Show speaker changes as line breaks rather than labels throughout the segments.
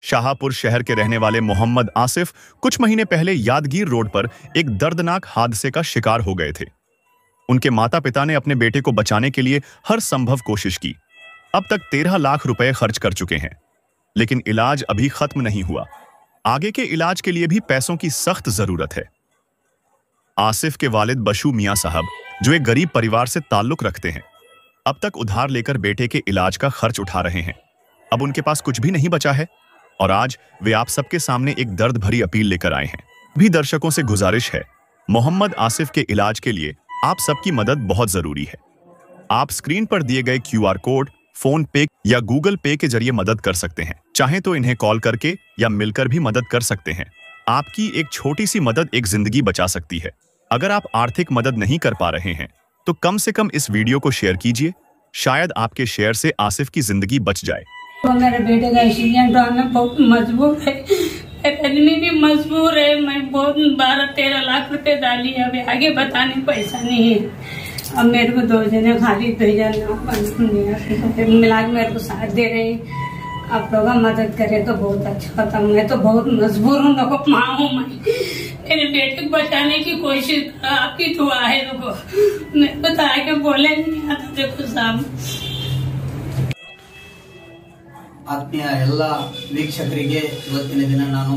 शाहपुर शहर के रहने वाले मोहम्मद आसिफ कुछ महीने पहले यादगीर रोड पर एक दर्दनाक हादसे का शिकार हो गए थे। उनके माता पिता ने अपने बेटे को बचाने के लिए हर संभव कोशिश की। अब तक 13 लाख रुपए खर्च कर चुके हैं, लेकिन इलाज अभी खत्म नहीं हुआ। आगे के इलाज के लिए भी पैसों की सख्त जरूरत है। आसिफ के वालिद बशू मियां साहब, जो एक गरीब परिवार से ताल्लुक रखते हैं, अब तक उधार लेकर बेटे के इलाज का खर्च उठा रहे हैं। अब उनके पास कुछ भी नहीं बचा है और आज वे आप सबके सामने एक दर्द भरी अपील लेकर आए हैं। भी दर्शकों से गुजारिश है, मोहम्मद आसिफ के इलाज के लिए आप सबकी मदद बहुत जरूरी है। आप स्क्रीन पर दिए गए QR कोड, फोन पे या गूगल पे के जरिए मदद कर सकते हैं। चाहे तो इन्हें कॉल करके या मिलकर भी मदद कर सकते हैं। आपकी एक छोटी सी मदद एक जिंदगी बचा सकती है। अगर आप आर्थिक मदद नहीं कर पा रहे हैं तो कम से कम इस वीडियो को शेयर कीजिए। शायद आपके शेयर से आसिफ की जिंदगी बच जाए।
तो मेरे बेटे का एक्सीडेंट होना बहुत मजबूर है, आदमी भी मजबूर है। मैं बहुत 12-13 लाख रुपए डाली है, अभी आगे बताने पैसा नहीं है। अब मेरे को 2 जने खाली 2 जने मिला के मेरे को साथ दे रहे हैं। आप लोग मदद करें तो बहुत अच्छा होता। मैं तो बहुत मजबूर हूँ, देखो माँ हूँ मैं। मेरे बेटे को बचाने की कोशिश, आपकी दुआ है। देखो मैं बता के बोले नहीं आता। देखो साहब,
ಆತ್ಮೀಯ ಎಲ್ಲ ವೀಕ್ಷಕರಿಗೆ ಇವತ್ತಿನ ದಿನ ನಾನು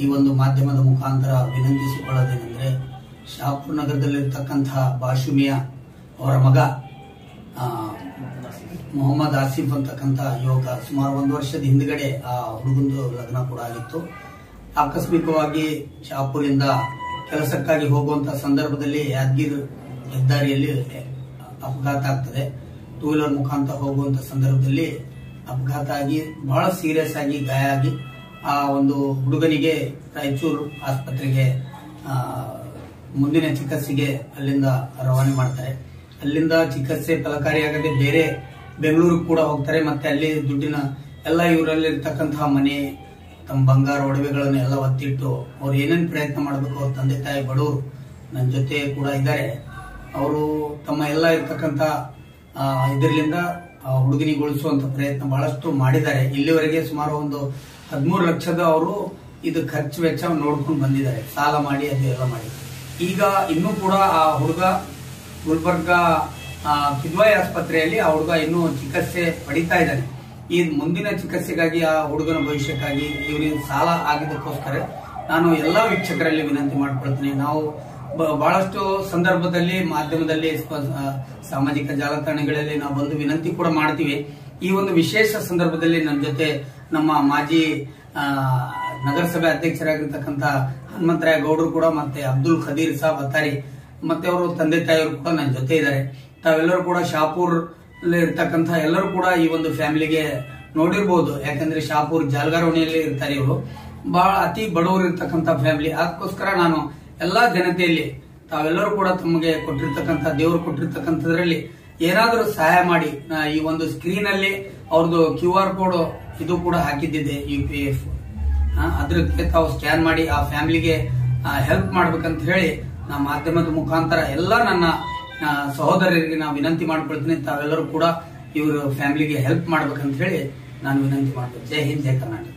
ಈ ಒಂದು ಮಾಧ್ಯಮದ ಮುಖಾಂತರ ವಿನಂತಿಸಿಕೊಳ್ಳೋದೇನೆಂದರೆ, ಶಾಹಪುರ ನಗರದಲ್ಲಿರ್ತಕ್ಕಂತಹ ಬಾಷು ಮಿಯಾ ಅವರ ಮಗ ಮೊಹಮ್ಮದ್ ಆಸಿಫ್ ಅಂತಕ್ಕಂಥ ಯುವಕ ಸುಮಾರು 1 ವರ್ಷದ ಹಿಂದ್ಗಡೆ ಆ ಹುಡುಗಂದು ಲಗ್ನ ಕೂಡ ಆಗಿತ್ತು. ಆಕಸ್ಮಿಕವಾಗಿ ಶಾಹಪುರಿಂದ ಕೆಲಸಕ್ಕಾಗಿ ಹೋಗುವಂತಹ ಸಂದರ್ಭದಲ್ಲಿ ಯಾದಗಿರಿ ಹೆದ್ದಾರಿಯಲ್ಲಿ ಅಪಘಾತ ಆಗ್ತದೆ. 2 ವೀಲರ್ ಮುಖಾಂತರ ಹೋಗುವಂತ ಸಂದರ್ಭದಲ್ಲಿ ಅಪಘಾತ ಆಗಿ ಬಹಳ ಸೀರಿಯಸ್ ಆಗಿ ಗಾಯ ಆಗಿ ಆ ಒಂದು ಹುಡುಗನಿಗೆ ರಾಯಚೂರು ಆಸ್ಪತ್ರೆಗೆ ಮುಂದಿನ ಚಿಕಿತ್ಸೆಗೆ ಅಲ್ಲಿಂದ ರವಾನೆ ಮಾಡ್ತಾರೆ. ಅಲ್ಲಿಂದ ಚಿಕಿತ್ಸೆ ಫಲಕಾರಿಯಾಗದೆ ಬೇರೆ ಬೆಂಗಳೂರು ಕೂಡ ಹೋಗ್ತಾರೆ. ಮತ್ತೆ ಅಲ್ಲಿ ದುಡ್ಡಿನ ಎಲ್ಲ ಇವರಲ್ಲಿ ಇರ್ತಕ್ಕಂತಹ ಮನೆ, ತಮ್ಮ ಬಂಗಾರ ಒಡವೆಗಳನ್ನು ಎಲ್ಲ ಒತ್ತಿಟ್ಟು ಅವ್ರು ಏನೇನು ಪ್ರಯತ್ನ ಮಾಡಬೇಕು, ಅವ್ರ ತಂದೆ ತಾಯಿ ಬಡವರು ನನ್ನ ಜೊತೆ ಕೂಡ ಇದ್ದಾರೆ. ಅವರು ತಮ್ಮ ಎಲ್ಲ ಇರ್ತಕ್ಕಂಥ ಇದರಿಂದ ಹುಡುಗನಿಗೆ ಉಳಿಸುವಂತ ಪ್ರಯತ್ನ ಬಹಳಷ್ಟು ಮಾಡಿದ್ದಾರೆ. ಇಲ್ಲಿವರೆಗೆ ಸುಮಾರು ಒಂದು 13 ಲಕ್ಷದ ಅವರು ಇದು ಖರ್ಚು ವೆಚ್ಚ ನೋಡ್ಕೊಂಡು ಬಂದಿದ್ದಾರೆ, ಸಾಲ ಮಾಡಿ ಅದೆಲ್ಲ ಮಾಡಿ. ಈಗ ಇನ್ನೂ ಕೂಡ ಆ ಹುಡುಗ ಗುಲ್ಬರ್ಗ ಕಿದ್ವಾಯಿ ಆಸ್ಪತ್ರೆಯಲ್ಲಿ ಆ ಹುಡುಗ ಇನ್ನೂ ಚಿಕಿತ್ಸೆ ಪಡಿತಾ ಇದ್ದಾನೆ. ಈ ಮುಂದಿನ ಚಿಕಿತ್ಸೆಗಾಗಿ ಆ ಹುಡುಗನ ಭವಿಷ್ಯಕ್ಕಾಗಿ ಇವರಿಗೆ ಸಾಲ ಆಗಿದ್ದಕ್ಕೋಸ್ಕರ ನಾನು ಎಲ್ಲಾ ವೀಕ್ಷಕರಲ್ಲಿ ವಿನಂತಿ ಮಾಡ್ಕೊಳ್ತೀನಿ. ನಾವು ಬಹಳಷ್ಟು ಸಂದರ್ಭದಲ್ಲಿ ಮಾಧ್ಯಮದಲ್ಲಿ ಸಾಮಾಜಿಕ ಜಾಲತಾಣಗಳಲ್ಲಿ ನಾವು ಬಂದು ವಿನಂತಿ ಕೂಡ ಮಾಡ್ತೀವಿ. ಈ ಒಂದು ವಿಶೇಷ ಸಂದರ್ಭದಲ್ಲಿ ನನ್ನ ಜೊತೆ ನಮ್ಮ ಮಾಜಿ ನಗರಸಭೆ ಅಧ್ಯಕ್ಷರಾಗಿರ್ತಕ್ಕಂಥ ಹನುಮಂತರಾಯ ಗೌಡರು ಕೂಡ, ಮತ್ತೆ ಅಬ್ದುಲ್ ಖದೀರ್ ಸಾಬ್ ಅತಾರಿ, ಮತ್ತೆ ಅವರು ತಂದೆ ತಾಯಿಯವರು ಕೂಡ ನನ್ನ ಜೊತೆ ಇದ್ದಾರೆ. ತಾವೆಲ್ಲರೂ ಕೂಡ ಶಾಹಪುರ್ ಇರ್ತಕ್ಕಂಥ ಎಲ್ಲರೂ ಕೂಡ ಈ ಒಂದು ಫ್ಯಾಮಿಲಿಗೆ ನೋಡಿರ್ಬೋದು. ಯಾಕಂದ್ರೆ ಶಾಹಪುರ್ ಜಾಲ್ಗಾರೋಣಿಯಲ್ಲಿ ಇರ್ತಾರೆ ಇವರು. ಬಹಳ ಅತಿ ಬಡವರು ಇರ್ತಕ್ಕಂಥ ಫ್ಯಾಮಿಲಿ. ಅದಕ್ಕೋಸ್ಕರ ನಾನು ಎಲ್ಲಾ ಜನತೆಯಲ್ಲಿ ತಾವೆಲ್ಲರೂ ಕೂಡ ತಮಗೆ ಕೊಟ್ಟಿರ್ತಕ್ಕಂಥ ದೇವರು ಕೊಟ್ಟಿರ್ತಕ್ಕಂಥದ್ರಲ್ಲಿ ಏನಾದರೂ ಸಹಾಯ ಮಾಡಿ, ಈ ಒಂದು ಸ್ಕ್ರೀನ್ ಅಲ್ಲಿ ಅವ್ರದ್ದು QR ಕೋಡ್ ಇದು ಕೂಡ ಹಾಕಿದ್ದಿದೆ, UPF, ಅದ್ರಕ್ಕೆ ತಾವು ಸ್ಕ್ಯಾನ್ ಮಾಡಿ ಆ ಫ್ಯಾಮಿಲಿಗೆ ಹೆಲ್ಪ್ ಮಾಡ್ಬೇಕಂತ ಹೇಳಿ ನಾ ಮಾಧ್ಯಮದ ಮುಖಾಂತರ ಎಲ್ಲ ನನ್ನ ಸಹೋದರರಿಗೆ ನಾವು ವಿನಂತಿ ಮಾಡ್ಕೊಳ್ತೀನಿ. ತಾವೆಲ್ಲರೂ ಕೂಡ ಇವರು ಫ್ಯಾಮಿಲಿಗೆ ಹೆಲ್ಪ್ ಮಾಡ್ಬೇಕಂತ ಹೇಳಿ ನಾನು ವಿನಂತಿ ಮಾಡ್ತೀನಿ. ಜೈ ಹಿಂದ್, ಜೈ ಕರ್ನಾಟಕ.